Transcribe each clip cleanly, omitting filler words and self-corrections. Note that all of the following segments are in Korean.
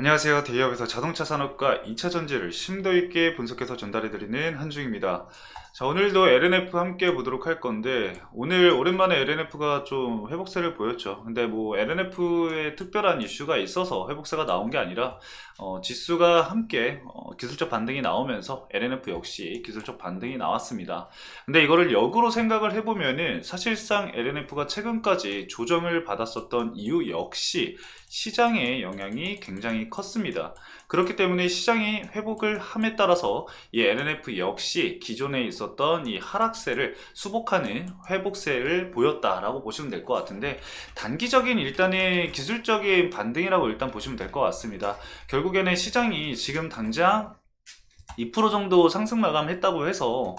안녕하세요. 대기업에서 자동차 산업과 2차 전지를 심도 있게 분석해서 전달해드리는 한중입니다. 자, 오늘도 LNF 함께 보도록 할 건데, 오늘 오랜만에 LNF가 좀 회복세를 보였죠. 근데 뭐 LNF에 특별한 이슈가 있어서 회복세가 나온 게 아니라, 지수가 함께 기술적 반등이 나오면서 LNF 역시 기술적 반등이 나왔습니다. 근데 이거를 역으로 생각을 해보면은 사실상 LNF가 최근까지 조정을 받았었던 이유 역시 시장의 영향이 굉장히 컸습니다. 그렇기 때문에 시장이 회복을 함에 따라서 이 LNF 역시 기존에 있었던 이 하락세를 수복하는 회복세를 보였다라고 보시면 될 것 같은데, 단기적인 일단의 기술적인 반등이라고 일단 보시면 될 것 같습니다. 결국에는 시장이 지금 당장 2% 정도 상승 마감했다고 해서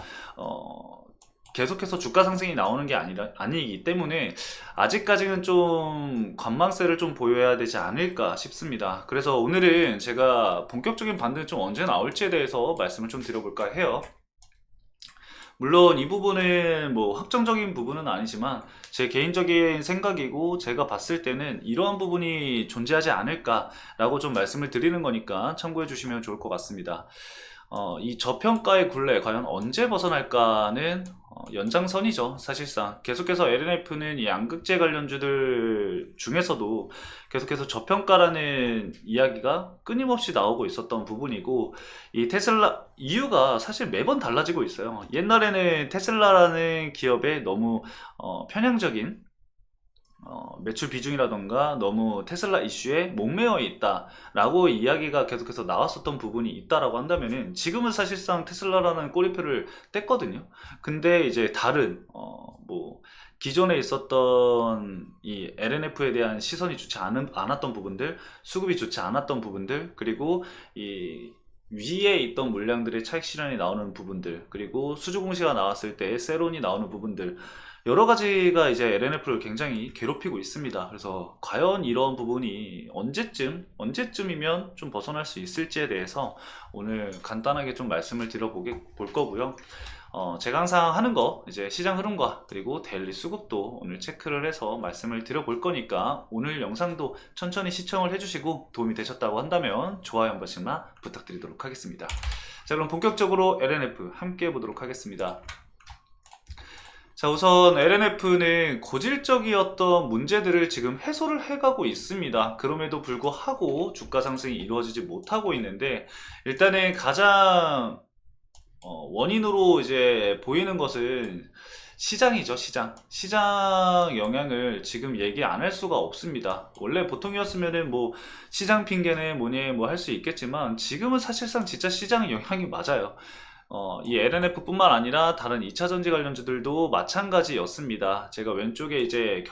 계속해서 주가 상승이 나오는 게 아니기 때문에 아직까지는 좀 관망세를 좀 보여야 되지 않을까 싶습니다. 그래서 오늘은 제가 본격적인 반등이 좀 언제 나올지에 대해서 말씀을 좀 드려볼까 해요. 물론 이 부분은 뭐 확정적인 부분은 아니지만 제 개인적인 생각이고, 제가 봤을 때는 이러한 부분이 존재하지 않을까라고 좀 말씀을 드리는 거니까 참고해 주시면 좋을 것 같습니다. 이 저평가의 굴레 과연 언제 벗어날까는 연장선이죠. 사실상 계속해서 LNF는 이 양극재 관련주들 중에서도 계속해서 저평가라는 이야기가 끊임없이 나오고 있었던 부분이고, 이 테슬라 이유가 사실 매번 달라지고 있어요. 옛날에는 테슬라라는 기업에 너무 편향적인 매출 비중이라던가 너무 테슬라 이슈에 목매어 있다라고 이야기가 계속해서 나왔었던 부분이 있다라고 한다면은, 지금은 사실상 테슬라라는 꼬리표를 뗐거든요. 근데 이제 다른 뭐 기존에 있었던 이 LNF에 대한 시선이 좋지 않았던 부분들, 수급이 좋지 않았던 부분들, 그리고 이 위에 있던 물량들의 차익 실현이 나오는 부분들, 그리고 수주 공시가 나왔을 때 세론이 나오는 부분들, 여러 가지가 이제 LNF를 굉장히 괴롭히고 있습니다. 그래서 과연 이런 부분이 언제쯤이면 좀 벗어날 수 있을지에 대해서 오늘 간단하게 좀 말씀을 볼 거고요. 제가 항상 하는 거, 이제 시장 흐름과 그리고 데일리 수급도 오늘 체크를 해서 말씀을 드려볼 거니까, 오늘 영상도 천천히 시청을 해주시고 도움이 되셨다고 한다면 좋아요 한 번씩만 부탁드리도록 하겠습니다. 자, 그럼 본격적으로 LNF 함께 해보도록 하겠습니다. 자, 우선 LNF는 고질적이었던 문제들을 지금 해소를 해가고 있습니다. 그럼에도 불구하고 주가 상승이 이루어지지 못하고 있는데, 일단은 가장 원인으로 이제 보이는 것은 시장이죠. 시장 영향을 지금 얘기 안 할 수가 없습니다. 원래 보통이었으면은 뭐 시장 핑계는 뭐니 뭐 할 수 있겠지만, 지금은 사실상 진짜 시장 영향이 맞아요. 이 LNF 뿐만 아니라 다른 2차 전지 관련주들도 마찬가지였습니다. 제가 왼쪽에 이제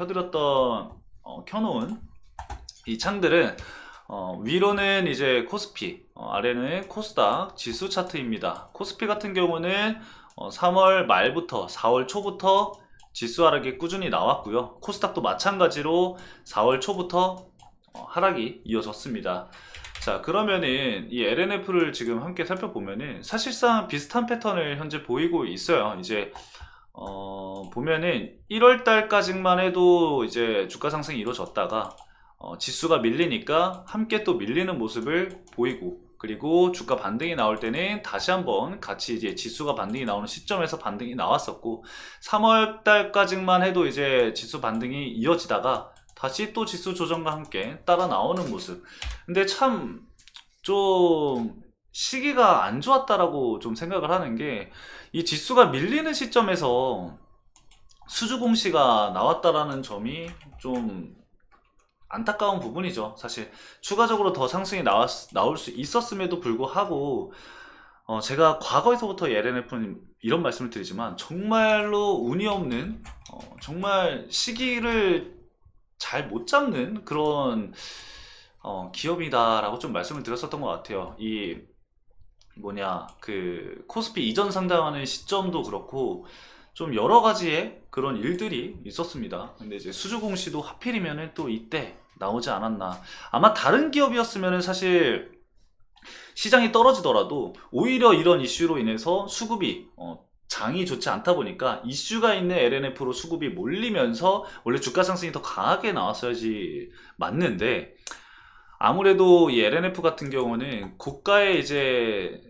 켜놓은 이 창들은 위로는 이제 코스피, 아래는 코스닥 지수 차트입니다. 코스피 같은 경우는 3월 말부터 4월 초부터 지수 하락이 꾸준히 나왔고요. 코스닥도 마찬가지로 4월 초부터 하락이 이어졌습니다. 자, 그러면은 이 LNF를 지금 함께 살펴보면은 사실상 비슷한 패턴을 현재 보이고 있어요. 이제 보면은 1월 달까지만 해도 이제 주가 상승이 이루어졌다가 지수가 밀리니까 함께 또 밀리는 모습을 보이고, 그리고 주가 반등이 나올 때는 다시 한번 같이 이제 지수가 반등이 나오는 시점에서 반등이 나왔었고, 3월 달까지만 해도 이제 지수 반등이 이어지다가 다시 또 지수 조정과 함께 따라 나오는 모습. 근데 참 좀 시기가 안 좋았다라고 좀 생각을 하는 게, 이 지수가 밀리는 시점에서 수주 공시가 나왔다라는 점이 좀 안타까운 부분이죠. 사실 추가적으로 더 상승이 나올 수 있었음에도 불구하고, 제가 과거에서부터 LNF는 이런 말씀을 드리지만 정말로 운이 없는, 정말 시기를 잘 못 잡는 그런 기업이다라고 좀 말씀을 드렸었던 것 같아요. 이 그 코스피 이전 상담하는 시점도 그렇고 좀 여러 가지의 그런 일들이 있었습니다. 근데 이제 수주 공시도 하필이면은 또 이때 나오지 않았나. 아마 다른 기업이었으면은 사실 시장이 떨어지더라도 오히려 이런 이슈로 인해서 수급이 장이 좋지 않다 보니까 이슈가 있는 LNF로 수급이 몰리면서 원래 주가 상승이 더 강하게 나왔어야지 맞는데, 아무래도 이 LNF 같은 경우는 고가에 이제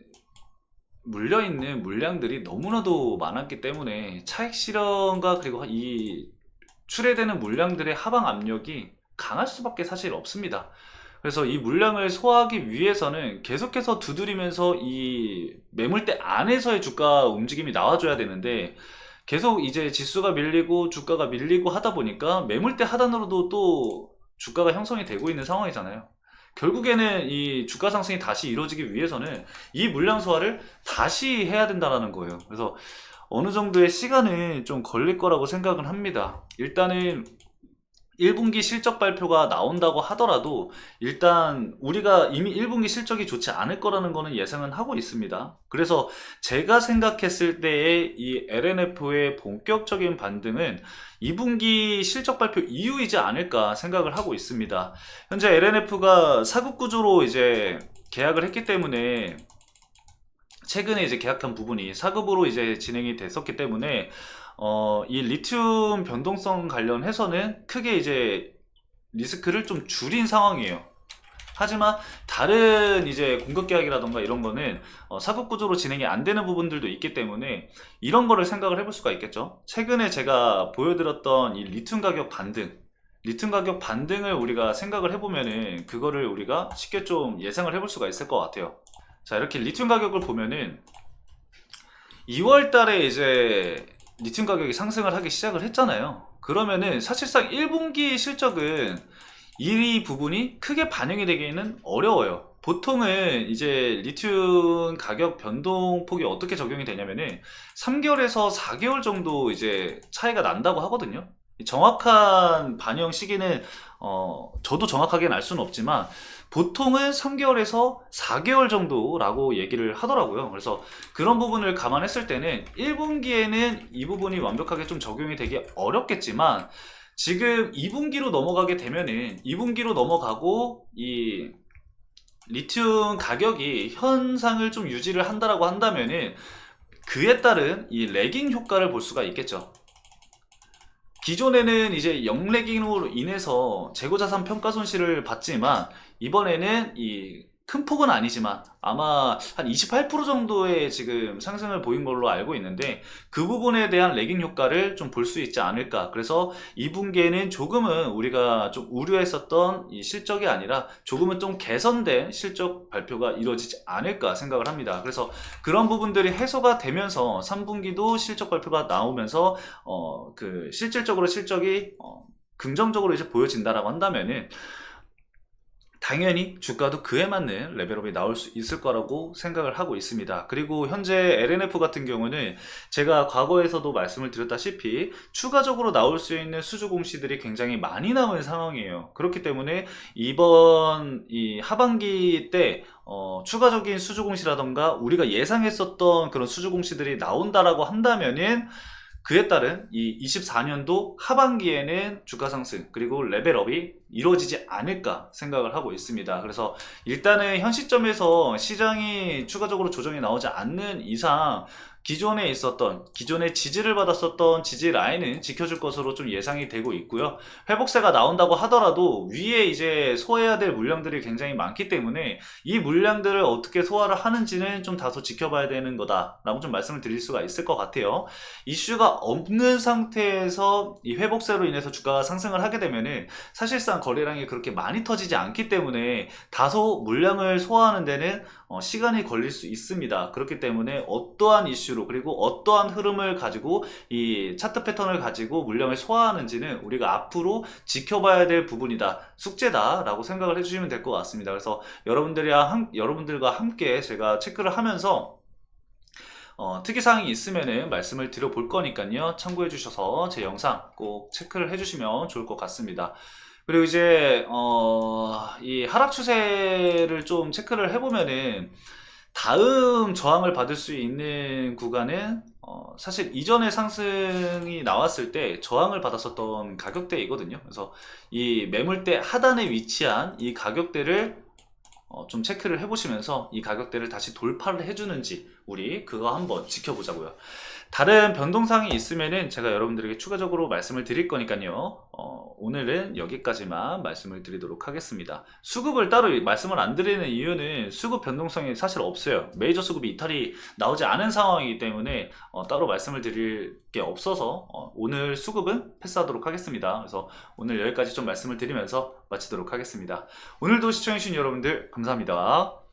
물려있는 물량들이 너무나도 많았기 때문에 차익 실현과 그리고 이 출해되는 물량들의 하방 압력이 강할 수밖에 사실 없습니다. 그래서 이 물량을 소화하기 위해서는 계속해서 두드리면서 이 매물대 안에서의 주가 움직임이 나와줘야 되는데, 계속 이제 지수가 밀리고 주가가 밀리고 하다 보니까 매물대 하단으로도 또 주가가 형성이 되고 있는 상황이잖아요. 결국에는 이 주가 상승이 다시 이루어지기 위해서는 이 물량 소화를 다시 해야 된다는 거예요. 그래서 어느 정도의 시간은 좀 걸릴 거라고 생각을 합니다. 일단은 1분기 실적 발표가 나온다고 하더라도 일단 우리가 이미 1분기 실적이 좋지 않을 거라는 거는 예상은 하고 있습니다. 그래서 제가 생각했을 때의 이 LNF의 본격적인 반등은 2분기 실적 발표 이후이지 않을까 생각을 하고 있습니다. 현재 LNF가 사급 구조로 이제 계약을 했기 때문에, 최근에 이제 계약한 부분이 사급으로 이제 진행이 됐었기 때문에 이 리튬 변동성 관련해서는 크게 이제 리스크를 좀 줄인 상황이에요. 하지만 다른 이제 공급 계약이라던가 이런 거는 사급 구조로 진행이 안 되는 부분들도 있기 때문에 이런 거를 생각을 해볼 수가 있겠죠. 최근에 제가 보여드렸던 이 리튬 가격 반등을 우리가 생각을 해보면은 그거를 우리가 쉽게 좀 예상을 해볼 수가 있을 것 같아요. 자, 이렇게 리튬 가격을 보면은 2월 달에 이제 리튬 가격이 상승을 하기 시작을 했잖아요. 그러면은 사실상 1분기 실적은 이 부분이 크게 반영이 되기는 어려워요. 보통은 이제 리튬 가격 변동폭이 어떻게 적용이 되냐면은 3개월에서 4개월 정도 이제 차이가 난다고 하거든요. 정확한 반영 시기는 저도 정확하게는 알 수는 없지만 보통은 3개월에서 4개월 정도라고 얘기를 하더라고요. 그래서 그런 부분을 감안했을 때는 1분기에는 이 부분이 완벽하게 좀 적용이 되기 어렵겠지만, 지금 2분기로 넘어가게 되면은 2분기로 넘어가고 이 리튬 가격이 현상을 좀 유지를 한다라고 한다면은 그에 따른 이 레깅 효과를 볼 수가 있겠죠. 기존에는 이제 영레깅으로 인해서 재고자산 평가 손실을 봤지만, 이번에는 이 큰 폭은 아니지만 아마 한 28% 정도의 지금 상승을 보인 걸로 알고 있는데, 그 부분에 대한 레깅 효과를 좀 볼 수 있지 않을까. 그래서 2분기에는 조금은 우리가 좀 우려했었던 이 실적이 아니라 조금은 좀 개선된 실적 발표가 이루어지지 않을까 생각을 합니다. 그래서 그런 부분들이 해소가 되면서 3분기도 실적 발표가 나오면서 그 실질적으로 실적이 긍정적으로 이제 보여진다라고 한다면은 당연히 주가도 그에 맞는 레벨업이 나올 수 있을 거라고 생각을 하고 있습니다. 그리고 현재 LNF 같은 경우는 제가 과거에서도 말씀을 드렸다시피 추가적으로 나올 수 있는 수주 공시들이 굉장히 많이 남은 상황이에요. 그렇기 때문에 이번 이 하반기 때 추가적인 수주 공시라던가 우리가 예상했었던 그런 수주 공시들이 나온다라고 한다면은 그에 따른 이 24년도 하반기에는 주가 상승 그리고 레벨업이 이루어지지 않을까 생각을 하고 있습니다. 그래서 일단은 현 시점에서 시장이 추가적으로 조정이 나오지 않는 이상 기존에 지지를 받았었던 지지 라인은 지켜줄 것으로 좀 예상이 되고 있고요. 회복세가 나온다고 하더라도 위에 이제 소화해야 될 물량들이 굉장히 많기 때문에 이 물량들을 어떻게 소화를 하는지는 좀 다소 지켜봐야 되는 거다라고 좀 말씀을 드릴 수가 있을 것 같아요. 이슈가 없는 상태에서 이 회복세로 인해서 주가가 상승을 하게 되면은 사실상 거래량이 그렇게 많이 터지지 않기 때문에 다소 물량을 소화하는 데는 시간이 걸릴 수 있습니다. 그렇기 때문에 어떠한 이슈로 그리고 어떠한 흐름을 가지고 이 차트 패턴을 가지고 물량을 소화하는지는 우리가 앞으로 지켜봐야 될 부분이다, 숙제다 라고 생각을 해주시면 될 것 같습니다. 그래서 여러분들과 함께 제가 체크를 하면서 특이사항이 있으면은 말씀을 드려볼 거니까요. 참고해 주셔서 제 영상 꼭 체크를 해주시면 좋을 것 같습니다. 그리고 이제 이 하락 추세를 좀 체크를 해보면은 다음 저항을 받을 수 있는 구간은 사실 이전에 상승이 나왔을 때 저항을 받았었던 가격대이거든요. 그래서 이 매물대 하단에 위치한 이 가격대를 좀 체크를 해보시면서 이 가격대를 다시 돌파를 해주는지 우리 그거 한번 지켜보자고요. 다른 변동사항이 있으면은 제가 여러분들에게 추가적으로 말씀을 드릴 거니까요. 오늘은 여기까지만 말씀을 드리도록 하겠습니다. 수급을 따로 말씀을 안 드리는 이유는 수급 변동성이 사실 없어요. 메이저 수급이 이탈이 나오지 않은 상황이기 때문에 따로 말씀을 드릴 게 없어서 오늘 수급은 패스하도록 하겠습니다. 그래서 오늘 여기까지 좀 말씀을 드리면서 마치도록 하겠습니다. 오늘도 시청해주신 여러분들 감사합니다.